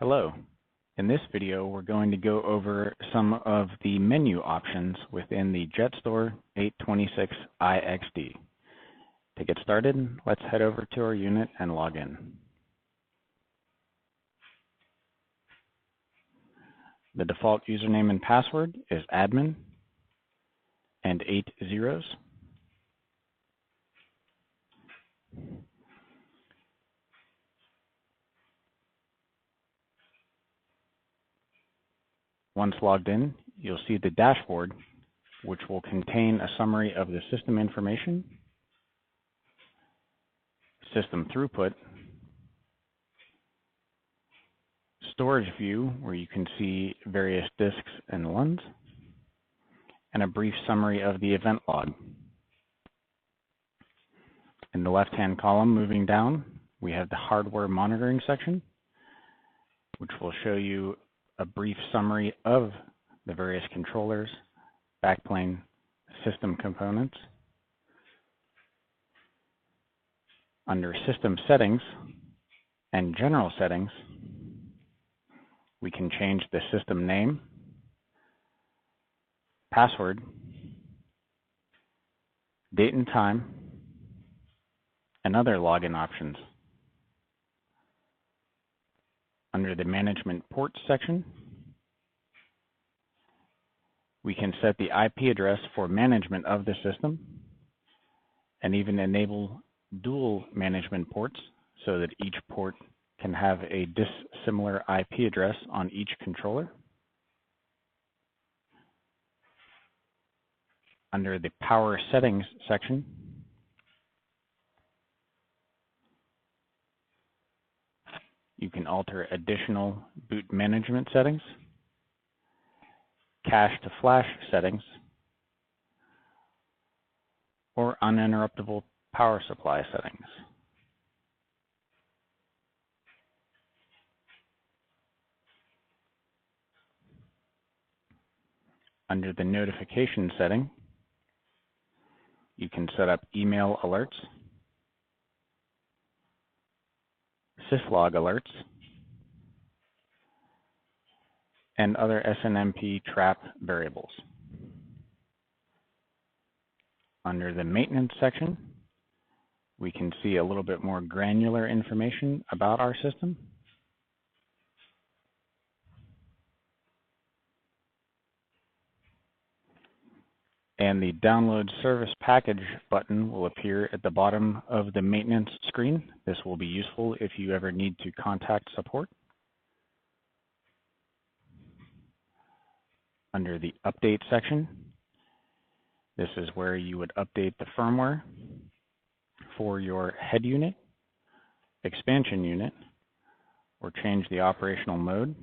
Hello. In this video, we're going to go over some of the menu options within the JetStor 826iXD. To get started, let's head over to our unit and log in. The default username and password is admin and 8 zeros. Once logged in, you'll see the dashboard, which will contain a summary of the system information, system throughput, storage view, where you can see various disks and LUNs, and a brief summary of the event log. In the left-hand column, moving down, we have the hardware monitoring section, which will show you a brief summary of the various controllers, backplane, system components. Under System Settings and General Settings, we can change the system name, password, date and time, and other login options. Under the Management Ports section, we can set the IP address for management of the system and even enable dual management ports so that each port can have a dissimilar IP address on each controller. Under the Power Settings section, you can alter additional boot management settings, cache to flash settings, or uninterruptible power supply settings. Under the notification setting, you can set up email alerts, syslog alerts, and other SNMP trap variables. Under the maintenance section, we can see a little bit more granular information about our system. And the Download Service Package button will appear at the bottom of the maintenance screen. This will be useful if you ever need to contact support. Under the Update section, this is where you would update the firmware for your head unit, expansion unit, or change the operational mode,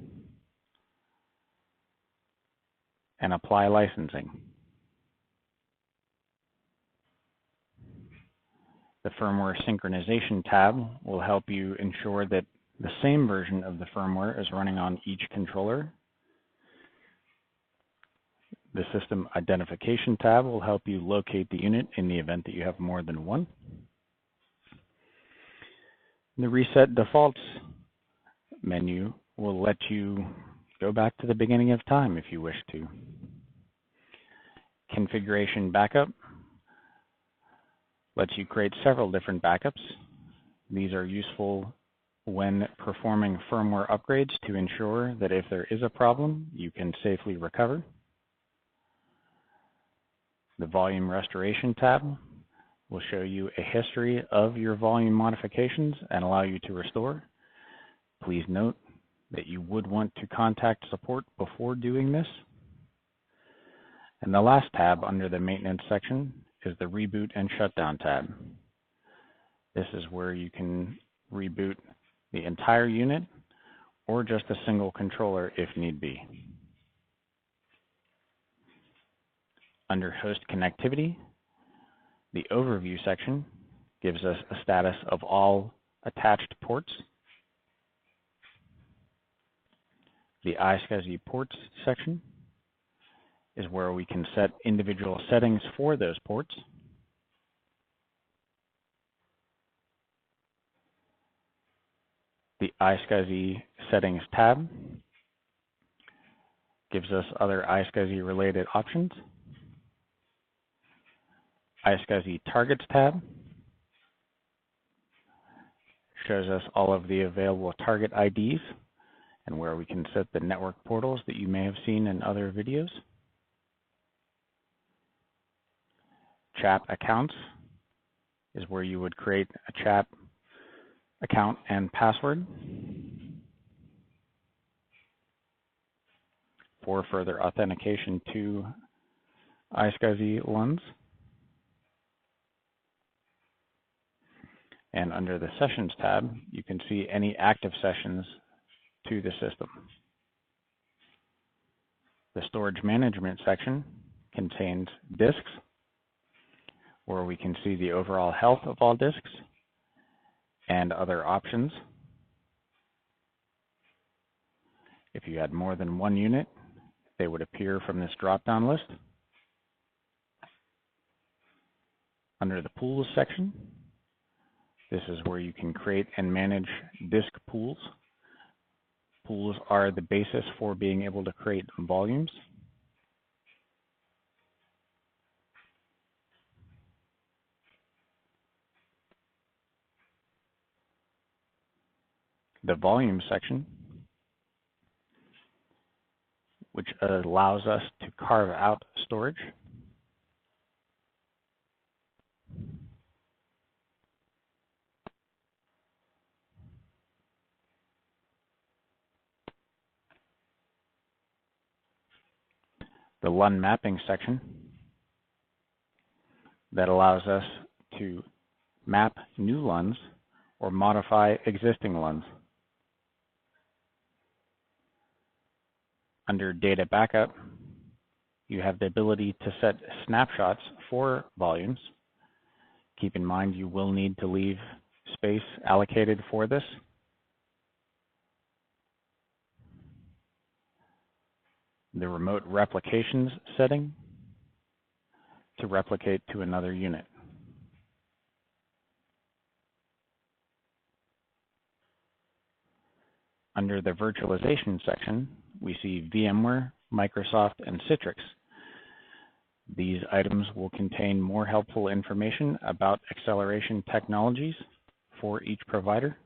and apply licensing. The Firmware Synchronization Tab will help you ensure that the same version of the firmware is running on each controller. The System Identification tab will help you locate the unit in the event that you have more than one. The Reset Defaults menu will let you go back to the beginning of time if you wish to. Configuration Backup lets you create several different backups. These are useful when performing firmware upgrades to ensure that if there is a problem, you can safely recover. The Volume Restoration tab will show you a history of your volume modifications and allow you to restore. Please note that you would want to contact support before doing this. And the last tab under the Maintenance section is the Reboot and Shutdown tab. This is where you can reboot the entire unit or just a single controller if need be. Under Host Connectivity, the Overview section gives us a status of all attached ports. The iSCSI Ports section is where we can set individual settings for those ports. The iSCSI Settings tab gives us other iSCSI related options. iSCSI Targets tab shows us all of the available target IDs and where we can set the network portals that you may have seen in other videos. CHAP accounts is where you would create a CHAP account and password for further authentication to iSCSI LUNs. And under the Sessions tab, you can see any active sessions to the system. The Storage Management section contains disks, where we can see the overall health of all disks and other options. If you had more than one unit, they would appear from this drop-down list. Under the Pools section, this is where you can create and manage disk pools. Pools are the basis for being able to create volumes. The Volume section, which allows us to carve out storage. The LUN Mapping section, that allows us to map new LUNs or modify existing LUNs. Under Data Backup, you have the ability to set snapshots for volumes. Keep in mind you will need to leave space allocated for this. The Remote Replications setting to replicate to another unit. Under the Virtualization section, we see VMware, Microsoft, and Citrix. These items will contain more helpful information about acceleration technologies for each provider.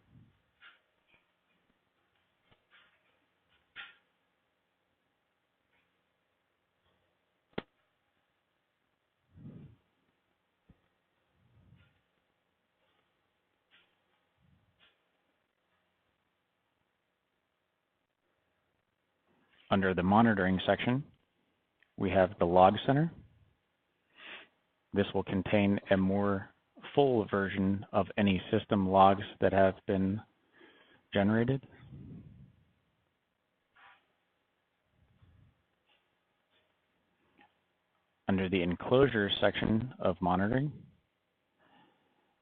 Under the Monitoring section, we have the Log Center. This will contain a more full version of any system logs that have been generated. Under the Enclosures section of Monitoring,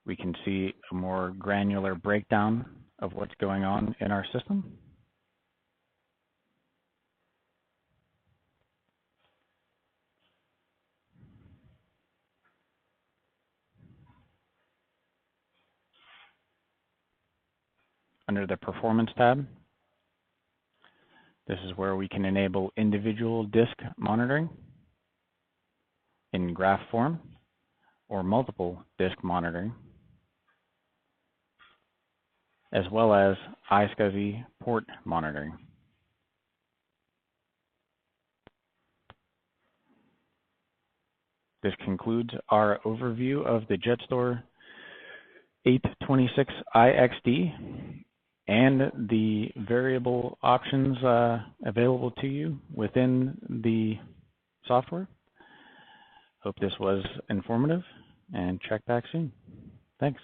we can see a more granular breakdown of what's going on in our system. Under the Performance tab, this is where we can enable individual disk monitoring in graph form or multiple disk monitoring, as well as iSCSI port monitoring. This concludes our overview of the JetStor 826iXD and the variable options available to you within the software. Hope this was informative, and check back soon. Thanks.